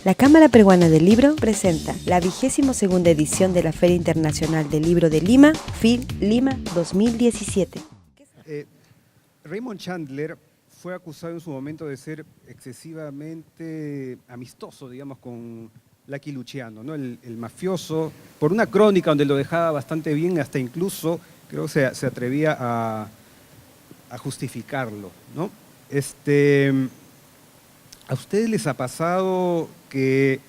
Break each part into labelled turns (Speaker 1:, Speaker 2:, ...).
Speaker 1: La Cámara Peruana del Libro presenta la 22ª edición de la Feria Internacional del Libro de Lima, FIL Lima 2017.
Speaker 2: Raymond Chandler fue acusado en su momento de ser excesivamente amistoso, digamos, con Lucky Luciano, ¿no? El mafioso, por una crónica donde lo dejaba bastante bien, hasta incluso creo que se atrevía a justificarlo, ¿no? ¿A ustedes les ha pasado que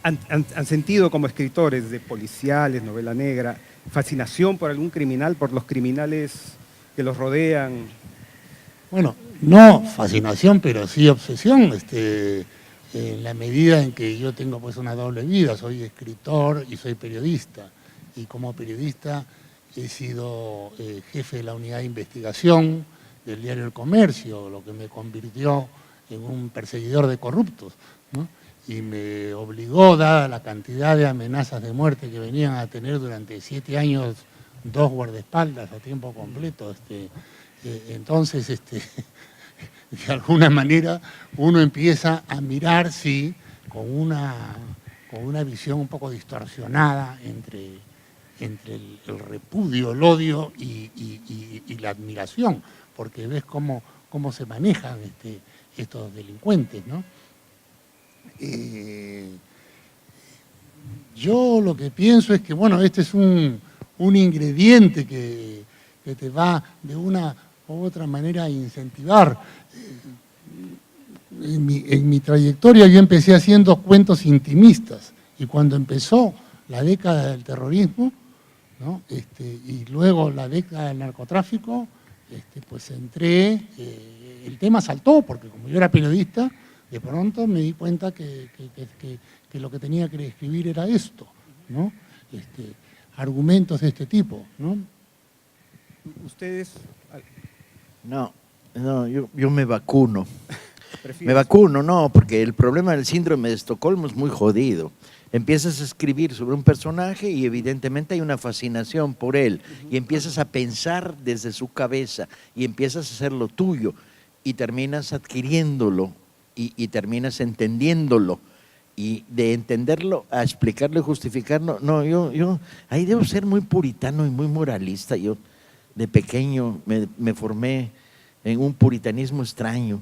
Speaker 2: han sentido como escritores de policiales, novela negra, fascinación por algún criminal, por los criminales que los rodean?
Speaker 3: Bueno, no fascinación, pero sí obsesión, en la medida en que yo tengo pues una doble vida, soy escritor y soy periodista, y como periodista he sido jefe de la unidad de investigación del diario El Comercio, lo que me convirtió en un perseguidor de corruptos, ¿no? Y me obligó, dada la cantidad de amenazas de muerte que venían a tener durante 7 años, 2 guardaespaldas a tiempo completo, entonces, de alguna manera, uno empieza a mirar, sí, con una visión un poco distorsionada entre el repudio, el odio y la admiración, porque ves cómo se manejan estos delincuentes, ¿no? Yo lo que pienso es que, bueno, este es un ingrediente que te va de una u otra manera a incentivar. En mi trayectoria yo empecé haciendo cuentos intimistas, y cuando empezó la década del terrorismo, ¿no? Y luego la década del narcotráfico, pues entré, el tema saltó, porque como yo era periodista, de pronto me di cuenta que lo que tenía que escribir era esto, ¿no? Argumentos de este tipo, ¿no?
Speaker 2: ¿Ustedes?
Speaker 4: No, yo me vacuno. Me vacuno, no, porque el problema del síndrome de Estocolmo es muy jodido. Empiezas a escribir sobre un personaje y evidentemente hay una fascinación por él, y empiezas a pensar desde su cabeza y empiezas a hacerlo tuyo y terminas adquiriéndolo y terminas entendiéndolo, y de entenderlo a explicarlo y justificarlo. No, yo ahí debo ser muy puritano y muy moralista. Yo de pequeño me formé en un puritanismo extraño.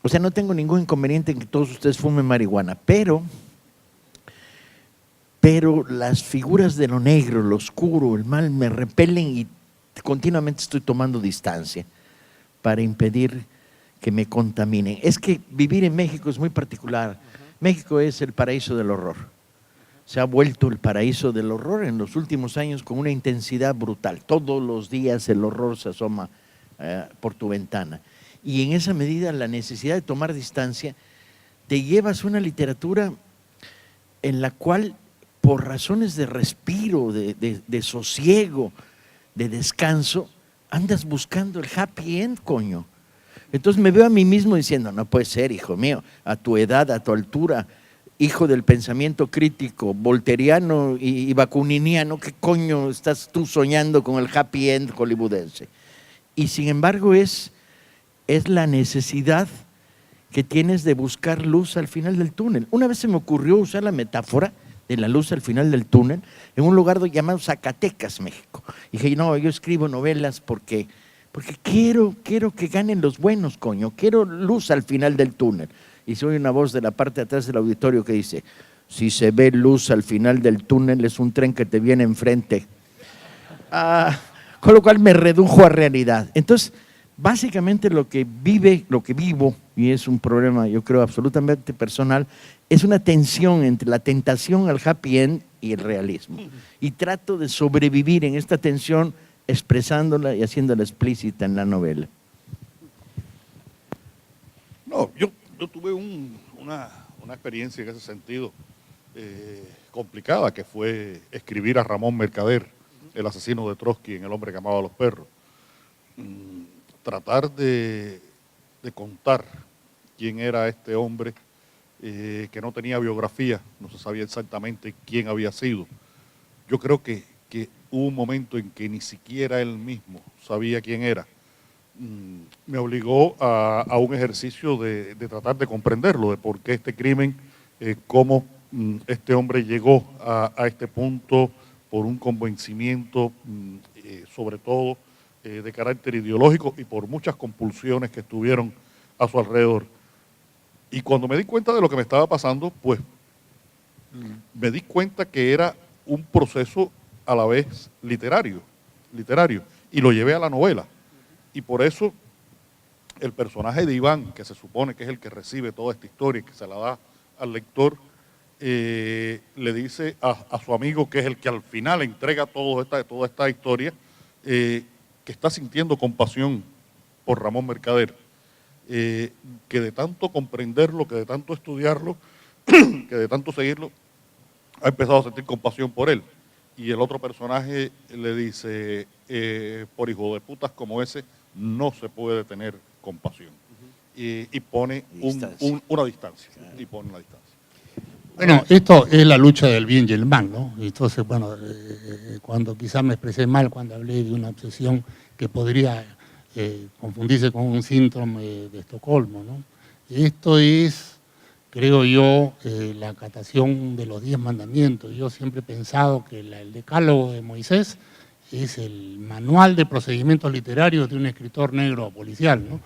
Speaker 4: O sea, no tengo ningún inconveniente en que todos ustedes fumen marihuana, pero las figuras de lo negro, lo oscuro, el mal me repelen, y continuamente estoy tomando distancia para impedir que me contaminen. Es que vivir en México es muy particular. México es el paraíso del horror. Se ha vuelto el paraíso del horror en los últimos años con una intensidad brutal. Todos los días el horror se asoma por tu ventana. Y en esa medida la necesidad de tomar distancia te llevas a una literatura en la cual, por razones de respiro, de sosiego, de descanso, andas buscando el happy end, coño. Entonces me veo a mí mismo diciendo, no puede ser, hijo mío, a tu edad, a tu altura, hijo del pensamiento crítico, volteriano y bakuniniano, ¿qué coño estás tú soñando con el happy end hollywoodense? Y sin embargo es la necesidad que tienes de buscar luz al final del túnel. Una vez se me ocurrió usar la metáfora de la luz al final del túnel en un lugar llamado Zacatecas, México. Y dije, no, yo escribo novelas porque quiero que ganen los buenos, coño, quiero luz al final del túnel. Y soy una voz de la parte de atrás del auditorio que dice, si se ve luz al final del túnel es un tren que te viene enfrente. Con lo cual me redujo a realidad. Entonces, básicamente lo que vivo, y es un problema yo creo absolutamente personal, es una tensión entre la tentación al happy end y el realismo. Y trato de sobrevivir en esta tensión expresándola y haciéndola explícita en la novela.
Speaker 5: No, yo tuve una experiencia en ese sentido complicada, que fue escribir a Ramón Mercader, el asesino de Trotsky en El hombre que amaba a los perros. Tratar de contar quién era este hombre, que no tenía biografía, no se sabía exactamente quién había sido. Yo creo que hubo un momento en que ni siquiera él mismo sabía quién era. me obligó a un ejercicio de tratar de comprenderlo, de por qué este crimen, cómo este hombre llegó a este punto por un convencimiento, sobre todo de carácter ideológico y por muchas compulsiones que estuvieron a su alrededor. Y cuando me di cuenta de lo que me estaba pasando, pues me di cuenta que era un proceso a la vez literario, y lo llevé a la novela. Y por eso el personaje de Iván, que se supone que es el que recibe toda esta historia y que se la da al lector, le dice a su amigo, que es el que al final entrega toda esta historia, que está sintiendo compasión por Ramón Mercader, que de tanto comprenderlo, que de tanto estudiarlo, que de tanto seguirlo, ha empezado a sentir compasión por él. Y el otro personaje le dice, por hijo de putas como ese, no se puede tener compasión. Y pone una distancia. Y pone una distancia.
Speaker 3: Bueno, esto es la lucha del bien y el mal, ¿no? Entonces, bueno, cuando quizás me expresé mal cuando hablé de una obsesión que podría confundirse con un síndrome de Estocolmo, ¿no? Esto es, creo yo, la acatación de los 10 mandamientos. Yo siempre he pensado que el decálogo de Moisés es el manual de procedimientos literarios de un escritor negro policial, ¿no?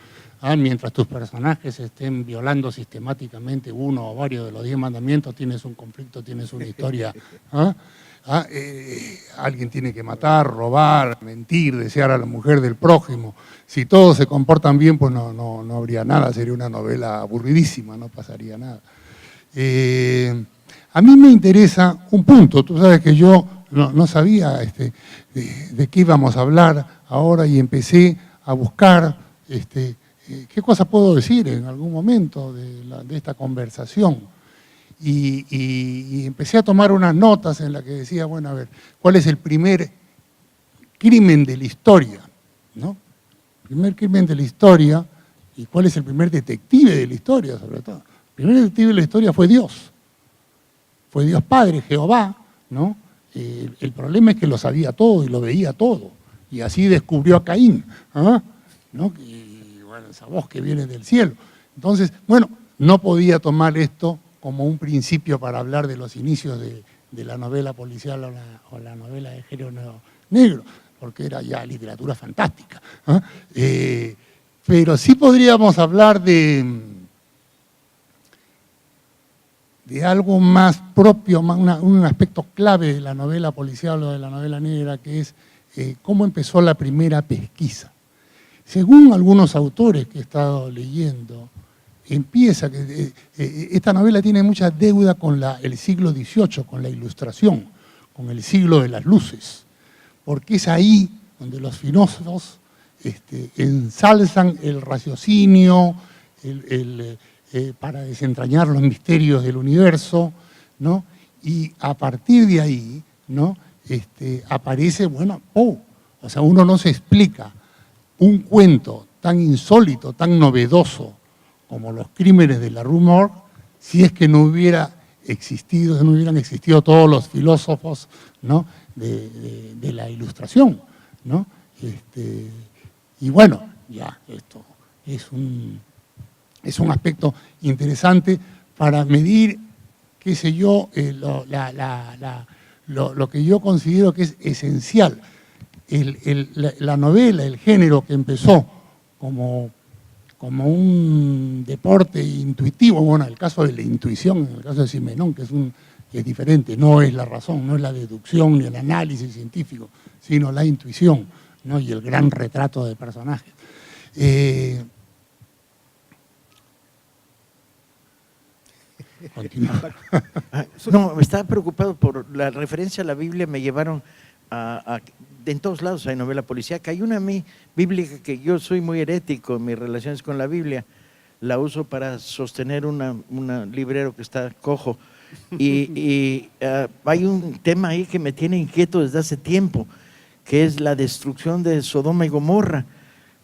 Speaker 3: Mientras tus personajes estén violando sistemáticamente uno o varios de los 10 mandamientos, tienes un conflicto, tienes una historia. Alguien tiene que matar, robar, mentir, desear a la mujer del prójimo. Si todos se comportan bien, pues no habría nada, sería una novela aburridísima, no pasaría nada. A mí me interesa un punto, tú sabes que yo no sabía de qué íbamos a hablar ahora y empecé a buscar qué cosa puedo decir en algún momento de esta conversación. Y empecé a tomar unas notas en las que decía, bueno, a ver, ¿cuál es el primer crimen de la historia? ¿No? El primer crimen de la historia, y cuál es el primer detective de la historia, sobre todo. El primer detective de la historia fue Dios. Fue Dios Padre, Jehová, ¿no? El problema es que lo sabía todo y lo veía todo. Y así descubrió a Caín, ¿no? Y bueno, esa voz que viene del cielo. Entonces, bueno, no podía tomar esto como un principio para hablar de los inicios de la novela policial o la novela de género negro, porque era ya literatura fantástica. Pero sí podríamos hablar de algo más propio, un aspecto clave de la novela policial o de la novela negra, que es cómo empezó la primera pesquisa. Según algunos autores que he estado leyendo, empieza que esta novela tiene mucha deuda con el siglo XVIII, con la Ilustración, con el siglo de las luces, porque es ahí donde los filósofos ensalzan el raciocinio, para desentrañar los misterios del universo, ¿no? Y a partir de ahí, ¿no? Aparece, bueno, o sea, uno no se explica un cuento tan insólito, tan novedoso como los crímenes de la Rue Morgue, si es que no hubieran existido todos los filósofos, ¿no? de la Ilustración, ¿no? Y bueno, ya esto es un aspecto interesante para medir, qué sé yo, lo que yo considero que es esencial. La novela, el género que empezó como un deporte intuitivo, bueno, el caso de la intuición, en el caso de Simenón, que es diferente, no es la razón, no es la deducción ni el análisis científico, sino la intuición, ¿no? Y el gran retrato de personajes. Continúa.
Speaker 4: No, estaba preocupado por la referencia a la Biblia, me llevaron en todos lados hay novela policíaca. Hay una a mí, bíblica, que yo soy muy herético en mis relaciones con la Biblia, la uso para sostener un librero que está cojo. Y hay un tema ahí que me tiene inquieto desde hace tiempo, que es la destrucción de Sodoma y Gomorra,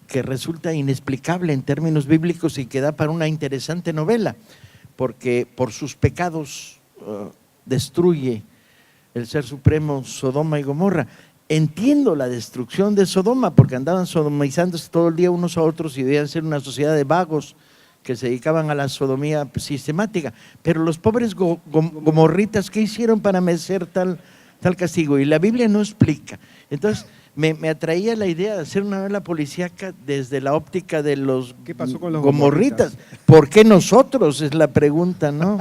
Speaker 4: que resulta inexplicable en términos bíblicos y que da para una interesante novela, porque por sus pecados destruye el Ser Supremo Sodoma y Gomorra. entiendo la destrucción de Sodoma, porque andaban sodomizándose todo el día unos a otros y debían ser una sociedad de vagos que se dedicaban a la sodomía sistemática. Pero los pobres gomorritas, ¿qué hicieron para merecer tal castigo? Y la Biblia no explica. Entonces, me atraía la idea de hacer una novela policíaca desde la óptica de los,
Speaker 2: ¿Qué pasó con los
Speaker 4: gomorritas? ¿Por qué nosotros? Es la pregunta, ¿no?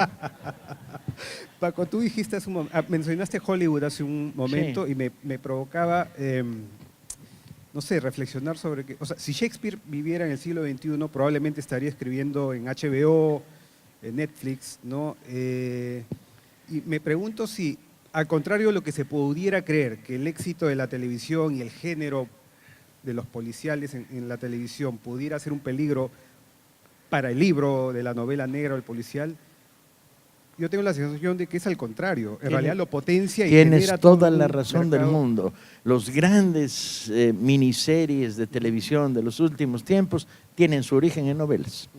Speaker 2: Paco, tú dijiste mencionaste Hollywood hace un momento,
Speaker 4: Sí.
Speaker 2: y me provocaba, no sé, reflexionar sobre que, o sea, si Shakespeare viviera en el siglo XXI, probablemente estaría escribiendo en HBO, en Netflix, ¿no? Y me pregunto si, al contrario de lo que se pudiera creer, que el éxito de la televisión y el género de los policiales en la televisión pudiera ser un peligro para el libro de la novela negra o el policial, yo tengo la sensación de que es al contrario. En realidad lo potencia y
Speaker 4: Tienes
Speaker 2: genera todo
Speaker 4: toda
Speaker 2: un
Speaker 4: la razón del
Speaker 2: mercado.
Speaker 4: mundo. Los grandes miniseries de televisión de los últimos tiempos tienen su origen en novelas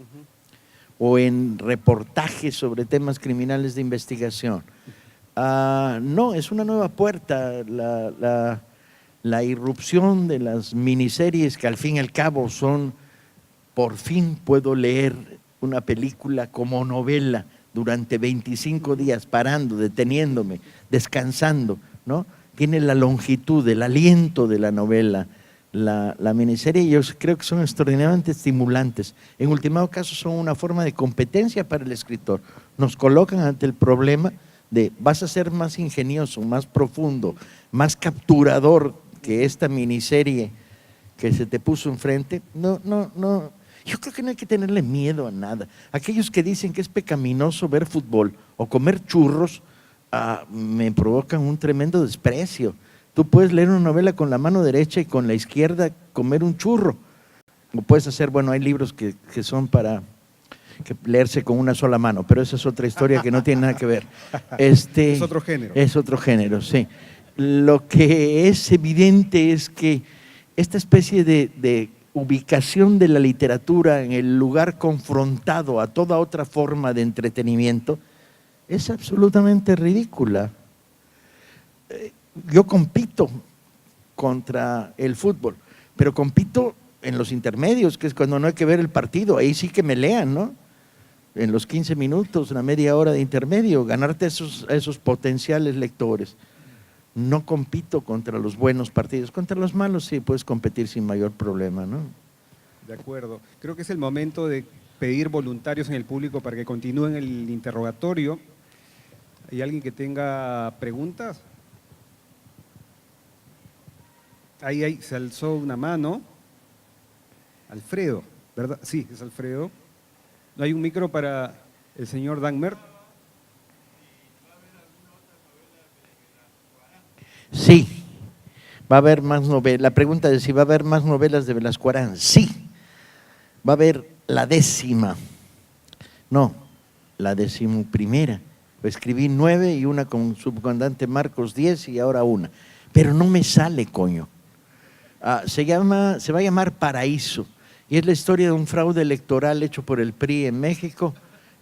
Speaker 4: o en reportajes sobre temas criminales de investigación. No, es una nueva puerta la irrupción de las miniseries que al fin y al cabo son, por fin puedo leer una película como novela durante 25 días, parando, deteniéndome, descansando, ¿no? Tiene la longitud, el aliento de la novela, la miniserie, y yo creo que son extraordinariamente estimulantes. En último caso son una forma de competencia para el escritor. Nos colocan ante el problema de vas a ser más ingenioso, más profundo, más capturador que esta miniserie que se te puso enfrente. No. Yo creo que no hay que tenerle miedo a nada. Aquellos que dicen que es pecaminoso ver fútbol o comer churros, me provocan un tremendo desprecio. Tú puedes leer una novela con la mano derecha y con la izquierda comer un churro. O puedes hacer, bueno, hay libros que son para leerse con una sola mano, pero esa es otra historia que no tiene nada que ver.
Speaker 2: Es otro género.
Speaker 4: Es otro género, sí. Lo que es evidente es que esta especie de ubicación de la literatura en el lugar confrontado a toda otra forma de entretenimiento es absolutamente ridícula. Yo compito contra el fútbol, pero compito en los intermedios, que es cuando no hay que ver el partido, ahí sí que me lean, ¿no? En los 15 minutos, una media hora de intermedio, ganarte a esos potenciales lectores. No compito contra los buenos partidos, contra los malos sí puedes competir sin mayor problema, ¿no?
Speaker 2: De acuerdo. Creo que es el momento de pedir voluntarios en el público para que continúen el interrogatorio. ¿Hay alguien que tenga preguntas? Ahí se alzó una mano. Alfredo, ¿verdad? Sí, es Alfredo. ¿No hay un micro para el señor Dagmer?
Speaker 4: Sí, va a haber más novelas. La pregunta es si va a haber más novelas de Velasco Arán. Sí, va a haber la 10ª. No, la 11ª. Escribí 9 y una con subcomandante Marcos 10 y ahora una. Pero no me sale, coño. Se va a llamar Paraíso. Y es la historia de un fraude electoral hecho por el PRI en México,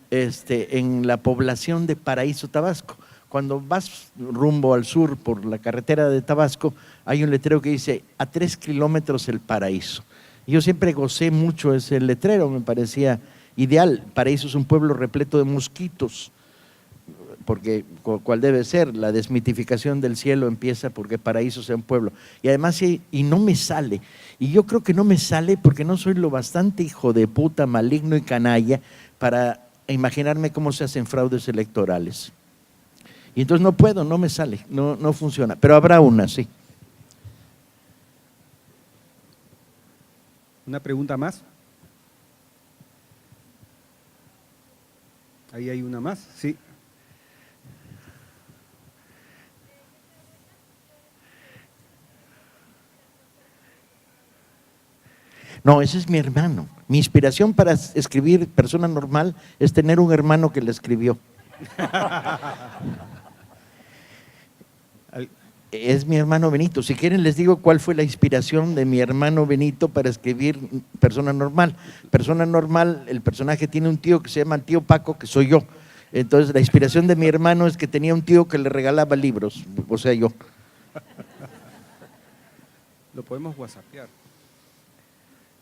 Speaker 4: en la población de Paraíso, Tabasco. Cuando vas rumbo al sur por la carretera de Tabasco, hay un letrero que dice, a 3 kilómetros el paraíso. Y yo siempre gocé mucho ese letrero, me parecía ideal. Paraíso es un pueblo repleto de mosquitos, porque cual debe ser, la desmitificación del cielo empieza porque Paraíso sea un pueblo. Y además, y no me sale. Y yo creo que no me sale porque no soy lo bastante hijo de puta, maligno y canalla para imaginarme cómo se hacen fraudes electorales. Y entonces no puedo, no me sale, no funciona. Pero habrá una, sí.
Speaker 2: ¿Una pregunta más? Ahí hay una más, sí.
Speaker 4: No, ese es mi hermano. Mi inspiración para escribir Persona Normal es tener un hermano que la escribió. Es mi hermano Benito. Si quieren les digo cuál fue la inspiración de mi hermano Benito para escribir Persona Normal. Persona Normal, el personaje tiene un tío que se llama el tío Paco, que soy yo. Entonces la inspiración de mi hermano es que tenía un tío que le regalaba libros, o sea, yo.
Speaker 2: Lo podemos whatsappear.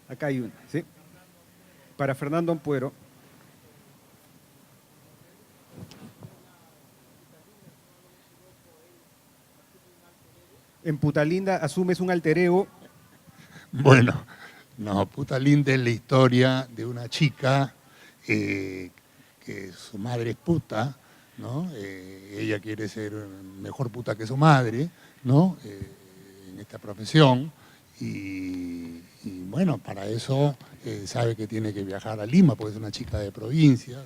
Speaker 2: Acá hay una, ¿sí? Para Fernando Ampuero. En Puta Linda asumes un alter ego.
Speaker 3: Bueno, no, Puta Linda es la historia de una chica que su madre es puta, ¿no? Ella quiere ser mejor puta que su madre, ¿no? En esta profesión. Y bueno, para eso sabe que tiene que viajar a Lima, porque es una chica de provincia.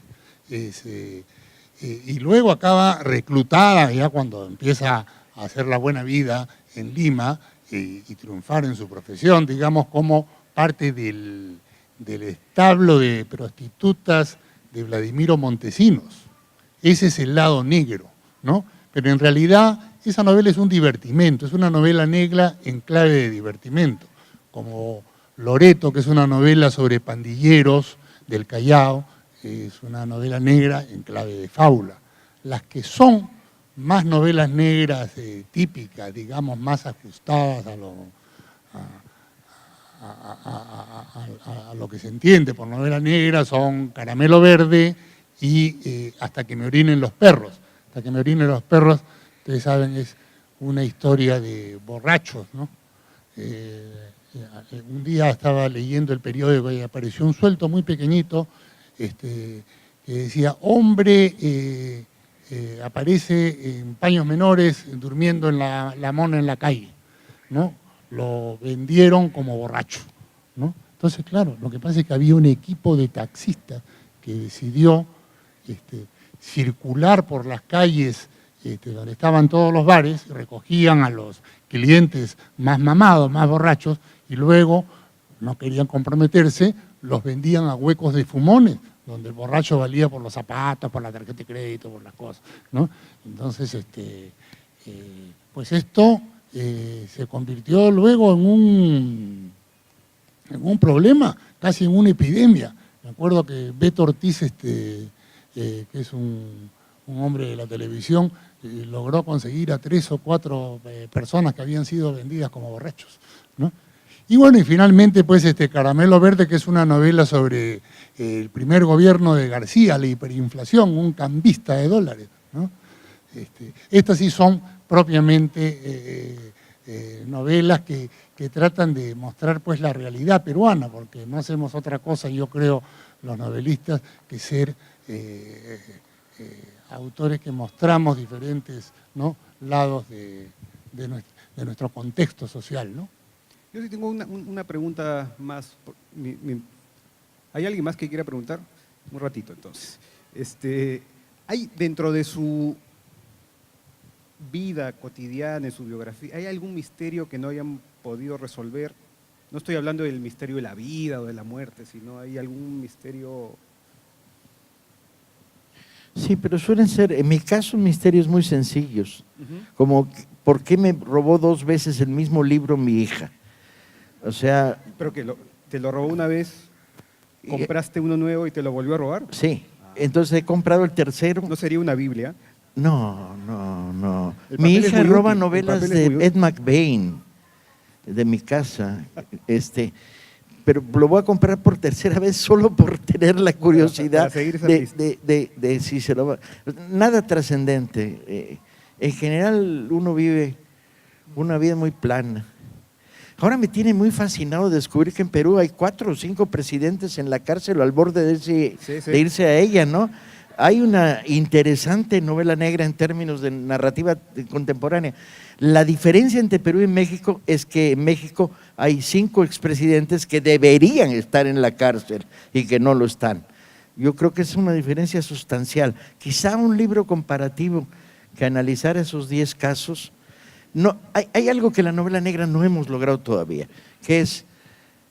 Speaker 3: Y luego acaba reclutada, ya cuando empieza a hacer la buena vida en Lima y triunfar en su profesión, digamos, como parte del establo de prostitutas de Vladimiro Montesinos. Ese es el lado negro, ¿no? Pero en realidad esa novela es un divertimento, es una novela negra en clave de divertimento, como Loreto, que es una novela sobre pandilleros del Callao, es una novela negra en clave de fábula. Las que son más novelas negras típicas, digamos, más ajustadas a lo que se entiende por novela negra, son Caramelo Verde y Hasta que me orinen los perros. Hasta que me orinen los perros, ustedes saben, es una historia de borrachos, ¿no? Un día estaba leyendo el periódico y apareció un suelto muy pequeñito que decía, hombre aparece en paños menores durmiendo en la mona en la calle, ¿no? Lo vendieron como borracho, ¿no? Entonces, claro, lo que pasa es que había un equipo de taxistas que decidió circular por las calles donde estaban todos los bares, recogían a los clientes más mamados, más borrachos, y luego, no querían comprometerse, los vendían a huecos de fumones, donde el borracho valía por los zapatos, por la tarjeta de crédito, por las cosas, ¿no? Entonces, pues esto se convirtió luego en un problema, casi en una epidemia. Me acuerdo que Beto Ortiz, que es un hombre de la televisión, logró conseguir a 3 o 4 personas que habían sido vendidas como borrachos, ¿no? Y bueno, y finalmente pues Caramelo Verde, que es una novela sobre el primer gobierno de García, la hiperinflación, un cambista de dólares, ¿no? Estas sí son propiamente novelas que tratan de mostrar pues la realidad peruana, porque no hacemos otra cosa, yo creo, los novelistas, que ser autores que mostramos diferentes, ¿no?, lados de nuestro contexto social, ¿no?
Speaker 2: Yo sí tengo una pregunta más. ¿Hay alguien más que quiera preguntar? Un ratito, entonces. ¿Hay dentro de su vida cotidiana, en su biografía, hay algún misterio que no hayan podido resolver? No estoy hablando del misterio de la vida o de la muerte, sino hay algún misterio.
Speaker 4: Sí, pero suelen ser, en mi caso, misterios muy sencillos, como ¿por qué me robó 2 veces el mismo libro mi hija? O sea…
Speaker 2: ¿Pero que te lo robó una vez, compraste uno nuevo y te lo volvió a robar?
Speaker 4: Sí, entonces he comprado el tercero.
Speaker 2: ¿No sería una Biblia?
Speaker 4: No.
Speaker 2: El
Speaker 4: Mi
Speaker 2: papel es
Speaker 4: hija
Speaker 2: muy
Speaker 4: roba
Speaker 2: útil,
Speaker 4: novelas
Speaker 2: el papel es
Speaker 4: de
Speaker 2: muy
Speaker 4: Ed McBain, de mi casa, pero lo voy a comprar por tercera vez solo por tener la curiosidad
Speaker 2: para seguir esa
Speaker 4: de si se lo va. Nada trascendente. En general uno vive una vida muy plana. Ahora me tiene muy fascinado descubrir que en Perú hay 4 o 5 presidentes en la cárcel al borde de irse a ella, ¿no? Hay una interesante novela negra en términos de narrativa contemporánea. La diferencia entre Perú y México es que en México hay 5 expresidentes que deberían estar en la cárcel y que no lo están. Yo creo que es una diferencia sustancial. Quizá un libro comparativo que analizara esos 10 casos. No, hay algo que la novela negra no hemos logrado todavía, que es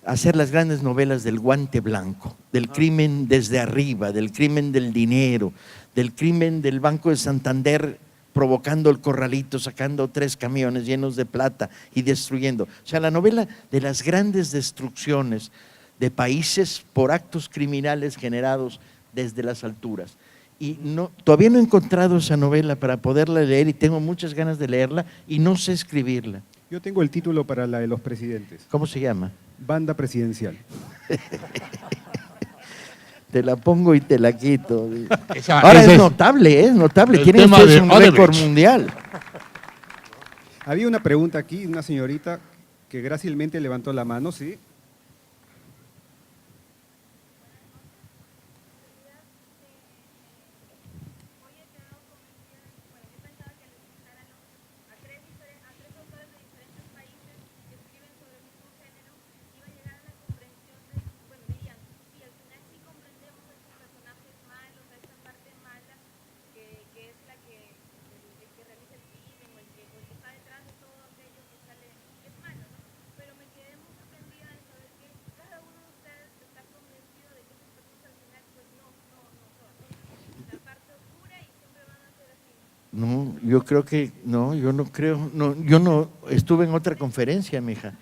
Speaker 4: hacer las grandes novelas del guante blanco, del crimen desde arriba, del crimen del dinero, del crimen del Banco de Santander provocando el corralito, sacando 3 camiones llenos de plata y destruyendo. O sea, la novela de las grandes destrucciones de países por actos criminales generados desde las alturas. Y todavía no he encontrado esa novela para poderla leer y tengo muchas ganas de leerla y no sé escribirla.
Speaker 2: Yo tengo el título para la de los presidentes.
Speaker 4: ¿Cómo se llama?
Speaker 2: Banda presidencial.
Speaker 4: Te la pongo y te la quito.
Speaker 3: Esa-
Speaker 4: Ahora
Speaker 3: ese
Speaker 4: es notable, es notable.
Speaker 3: el
Speaker 4: Tienen
Speaker 3: tema
Speaker 4: ustedes
Speaker 3: de
Speaker 4: un
Speaker 3: Odebrecht.
Speaker 4: récord mundial.
Speaker 2: Había una pregunta aquí, una señorita que grácilmente levantó la mano, ¿sí?
Speaker 4: No, yo creo que, no, yo no creo, no, yo no, estuve en otra conferencia, mija,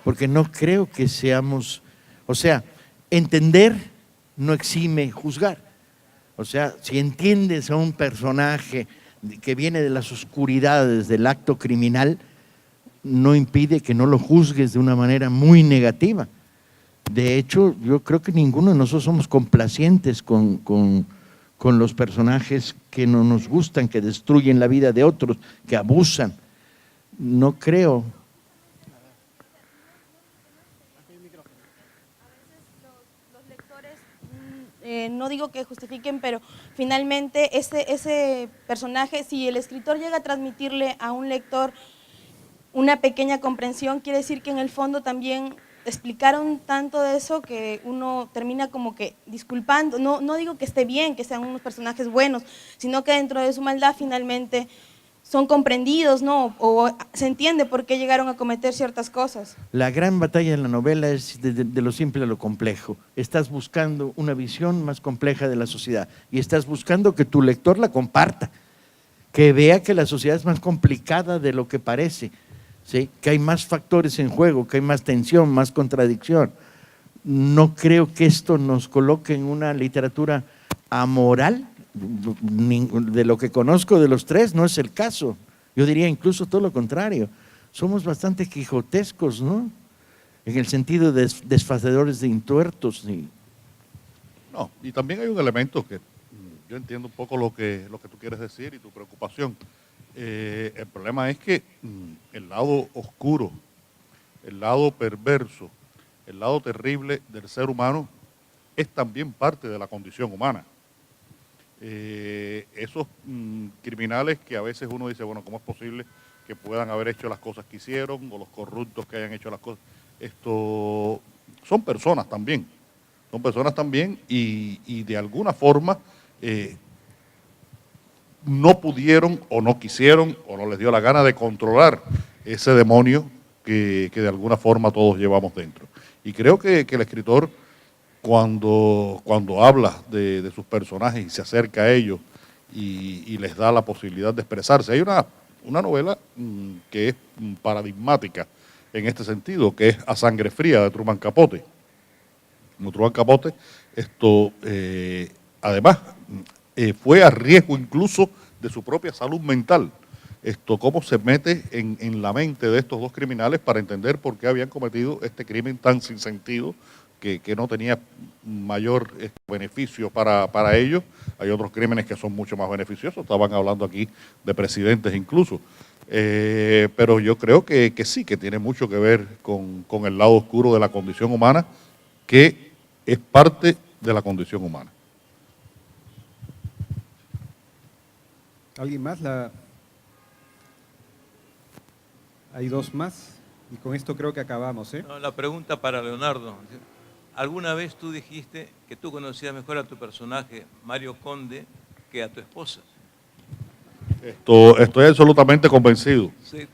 Speaker 4: porque no creo que seamos, o sea, entender no exime juzgar. O sea, si entiendes a un personaje que viene de las oscuridades del acto criminal, no impide que no lo juzgues de una manera muy negativa. De hecho, yo creo que ninguno de nosotros somos complacientes con los personajes que no nos gustan, que destruyen la vida de otros, que abusan. No creo.
Speaker 6: Los lectores, no digo que justifiquen, pero finalmente ese personaje, si el escritor llega a transmitirle a un lector una pequeña comprensión, quiere decir que en el fondo también explicaron tanto de eso que uno termina como que disculpando. No digo que esté bien, que sean unos personajes buenos, sino que dentro de su maldad finalmente son comprendidos, ¿no? O se entiende por qué llegaron a cometer ciertas cosas.
Speaker 4: La gran batalla en la novela es de lo simple a lo complejo. Estás buscando una visión más compleja de la sociedad y estás buscando que tu lector la comparta, que vea que la sociedad es más complicada de lo que parece, ¿sí? Que hay más factores en juego, que hay más tensión, más contradicción. No creo que esto nos coloque en una literatura amoral. De lo que conozco de los tres no es el caso. Yo diría incluso todo lo contrario. Somos bastante quijotescos, ¿no? En el sentido de desfacedores de intuertos.
Speaker 5: No, y también hay un elemento que yo entiendo un poco lo que tú quieres decir y tu preocupación. El problema es que el lado oscuro, el lado perverso, el lado terrible del ser humano es también parte de la condición humana. Esos criminales que a veces uno dice, bueno, ¿cómo es posible que puedan haber hecho las cosas que hicieron o los corruptos que hayan hecho las cosas? Esto son personas también y de alguna forma no pudieron o no quisieron o no les dio la gana de controlar ese demonio que de alguna forma todos llevamos dentro. Y creo que el escritor, cuando habla de sus personajes y se acerca a ellos y les da la posibilidad de expresarse, hay una novela que es paradigmática en este sentido, que es A Sangre Fría, de Truman Capote. Truman Capote, además, fue a riesgo incluso de su propia salud mental. Cómo se mete en la mente de estos dos criminales para entender por qué habían cometido este crimen tan sin sentido, que no tenía mayor beneficio para ellos. Hay otros crímenes que son mucho más beneficiosos, estaban hablando aquí de presidentes incluso. Pero yo creo que sí, que tiene mucho que ver con el lado oscuro de la condición humana, que es parte de la condición humana.
Speaker 2: ¿Alguien más? Hay dos más y con esto creo que acabamos, ¿eh?
Speaker 7: No, la pregunta para Leonardo. ¿Alguna vez tú dijiste que tú conocías mejor a tu personaje, Mario Conde, que a tu esposa?
Speaker 5: Estoy absolutamente convencido.
Speaker 7: Sí,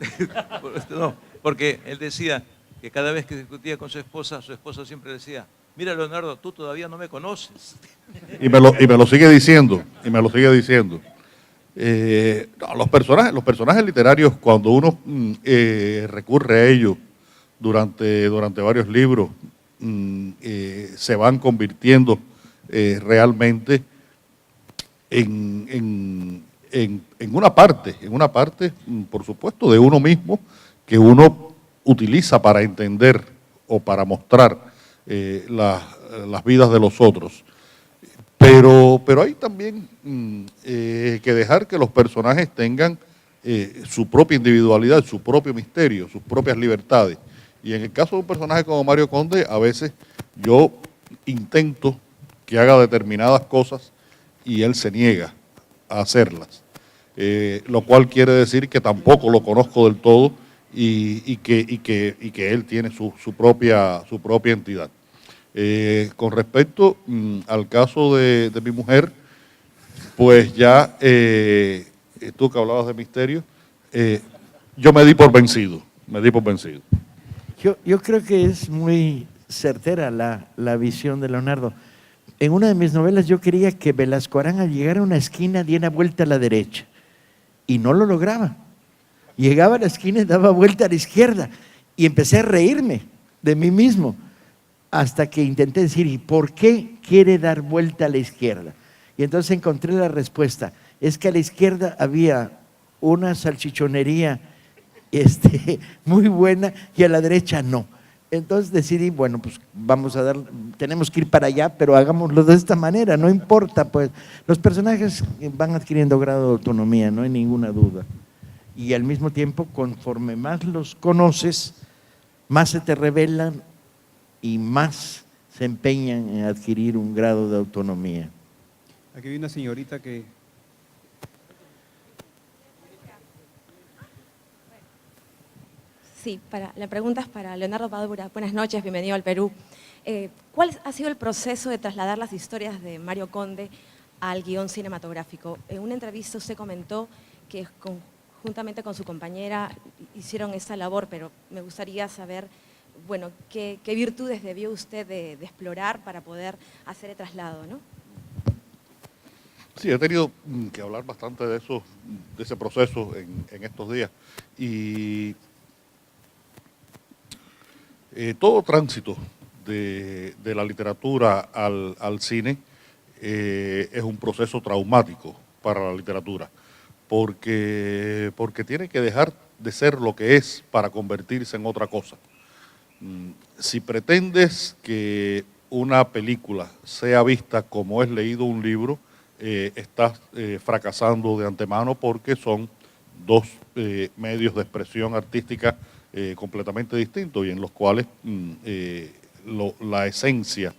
Speaker 7: no, porque él decía que cada vez que discutía con su esposa siempre decía, mira Leonardo, tú todavía no me conoces.
Speaker 5: Y me lo sigue diciendo, No, los personajes literarios, cuando uno recurre a ellos durante varios libros, se van convirtiendo realmente en en una parte, por supuesto, de uno mismo, que uno utiliza para entender o para mostrar las vidas de los otros. Pero hay también que dejar que los personajes tengan su propia individualidad, su propio misterio, sus propias libertades. Y en el caso de un personaje como Mario Conde, a veces yo intento que haga determinadas cosas y él se niega a hacerlas. Lo cual quiere decir que tampoco lo conozco del todo y que él tiene su propia entidad. Con respecto al caso de mi mujer, pues ya, tú que hablabas de misterio, yo me di por vencido.
Speaker 4: Yo creo que es muy certera la visión de Leonardo. En una de mis novelas yo quería que Velasco Arán al llegar a una esquina diera vuelta a la derecha y no lo lograba. Llegaba a la esquina y daba vuelta a la izquierda y empecé a reírme de mí mismo hasta que intenté decir, ¿y por qué quiere dar vuelta a la izquierda? Y entonces encontré la respuesta, es que a la izquierda había una salchichonería muy buena y a la derecha no. Entonces decidí, bueno, pues tenemos que ir para allá, pero hagámoslo de esta manera, no importa, pues los personajes van adquiriendo grado de autonomía, no hay ninguna duda. Y al mismo tiempo, conforme más los conoces, más se te revelan y más se empeñan en adquirir un grado de autonomía.
Speaker 2: Aquí hay una señorita que...
Speaker 8: Sí, la pregunta es para Leonardo Padura. Buenas noches, bienvenido al Perú. ¿Cuál ha sido el proceso de trasladar las historias de Mario Conde al guión cinematográfico? En una entrevista usted comentó que juntamente con su compañera hicieron esa labor, pero me gustaría saber, bueno, qué virtudes debió usted de explorar para poder hacer el traslado, ¿no?
Speaker 5: Sí, he tenido que hablar bastante de ese proceso en estos días. Y todo tránsito de la literatura al cine es un proceso traumático para la literatura, porque tiene que dejar de ser lo que es para convertirse en otra cosa. Si pretendes que una película sea vista como es leído un libro, estás fracasando de antemano, porque son dos medios de expresión artística completamente distintos y en los cuales la esencia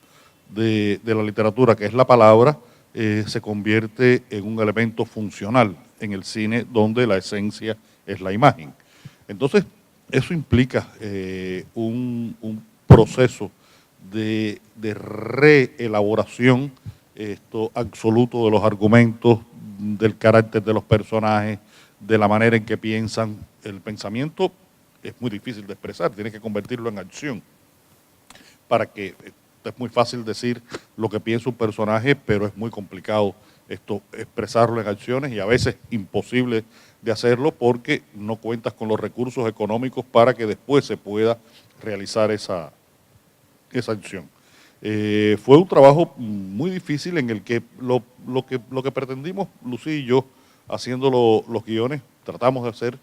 Speaker 5: de la literatura, que es la palabra, se convierte en un elemento funcional en el cine, donde la esencia es la imagen. Entonces, eso implica un proceso de reelaboración absoluto de los argumentos, del carácter de los personajes, de la manera en que piensan. El pensamiento es muy difícil de expresar, tienes que convertirlo en acción. Es muy fácil decir lo que piensa un personaje, pero es muy complicado expresarlo en acciones y a veces imposible de hacerlo porque no cuentas con los recursos económicos para que después se pueda realizar esa acción. Fue un trabajo muy difícil en el que lo que pretendimos, Lucía y yo, haciendo los guiones, tratamos de hacer,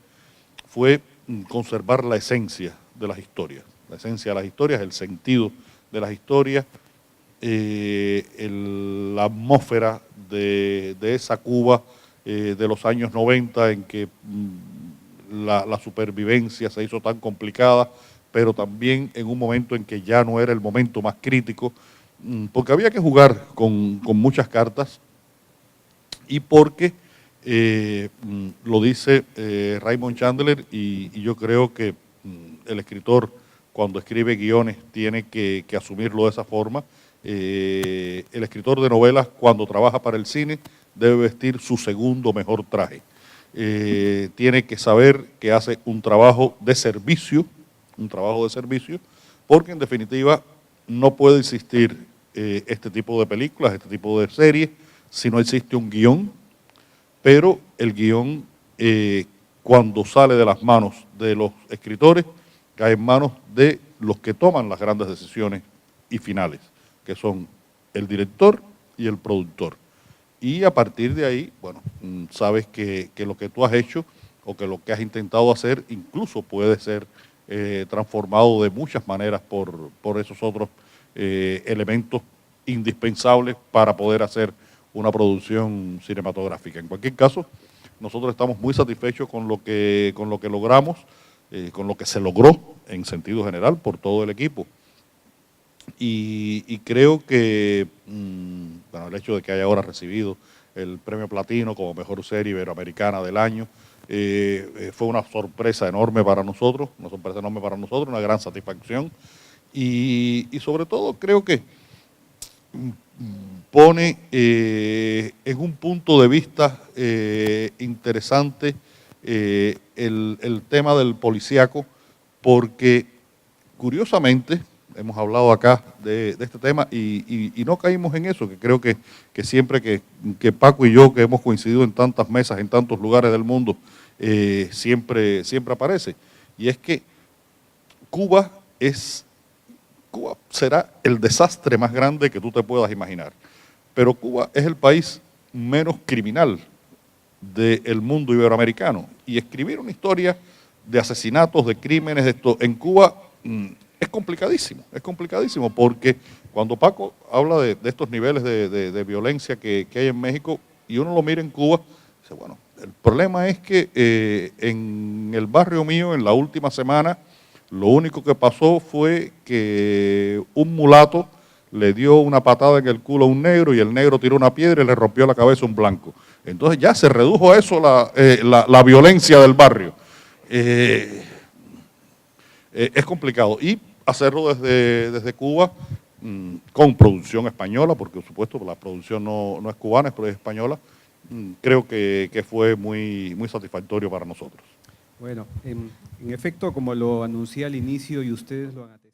Speaker 5: fue conservar la esencia de las historias. La esencia de las historias, el sentido de las historias, la atmósfera de esa Cuba de los años 90 en que la supervivencia se hizo tan complicada, pero también en un momento en que ya no era el momento más crítico, porque había que jugar con muchas cartas y porque, lo dice Raymond Chandler, y yo creo que el escritor, cuando escribe guiones, tiene que asumirlo de esa forma. El escritor de novelas, cuando trabaja para el cine, debe vestir su segundo mejor traje. Tiene que saber que hace un trabajo de servicio, porque en definitiva no puede existir este tipo de películas, este tipo de series, si no existe un guión, pero el guión, cuando sale de las manos de los escritores, cae en manos de los que toman las grandes decisiones y finales, que son el director y el productor. y a partir de ahí, bueno, sabes que lo que tú has hecho o que lo que has intentado hacer incluso puede ser transformado de muchas maneras por esos otros elementos indispensables para poder hacer una producción cinematográfica. En cualquier caso, nosotros estamos muy satisfechos con lo que logramos, con lo que se logró en sentido general por todo el equipo. Y creo que bueno, el hecho de que haya ahora recibido el premio Platino como mejor serie iberoamericana del año fue una sorpresa enorme para nosotros, una gran satisfacción y sobre todo creo que pone en un punto de vista interesante el tema del policíaco, porque curiosamente hemos hablado acá de este tema y no caímos en eso, que creo que siempre que Paco y yo, que hemos coincidido en tantas mesas, en tantos lugares del mundo, siempre aparece. Y es que Cuba será el desastre más grande que tú te puedas imaginar, pero Cuba es el país menos criminal del mundo iberoamericano, y escribir una historia de asesinatos, de crímenes, de esto, en Cuba es complicadísimo, porque cuando Paco habla de estos niveles de violencia que hay en México, y uno lo mira en Cuba, dice, bueno, el problema es que en el barrio mío, en la última semana, lo único que pasó fue que un mulato le dio una patada en el culo a un negro y el negro tiró una piedra y le rompió la cabeza a un blanco. Entonces ya se redujo a eso la violencia del barrio. Es complicado. Y hacerlo desde Cuba con producción española, porque por supuesto la producción no es cubana, es española, creo que fue muy satisfactorio para nosotros.
Speaker 2: Bueno, en efecto, como lo anuncié al inicio y ustedes lo han atendido.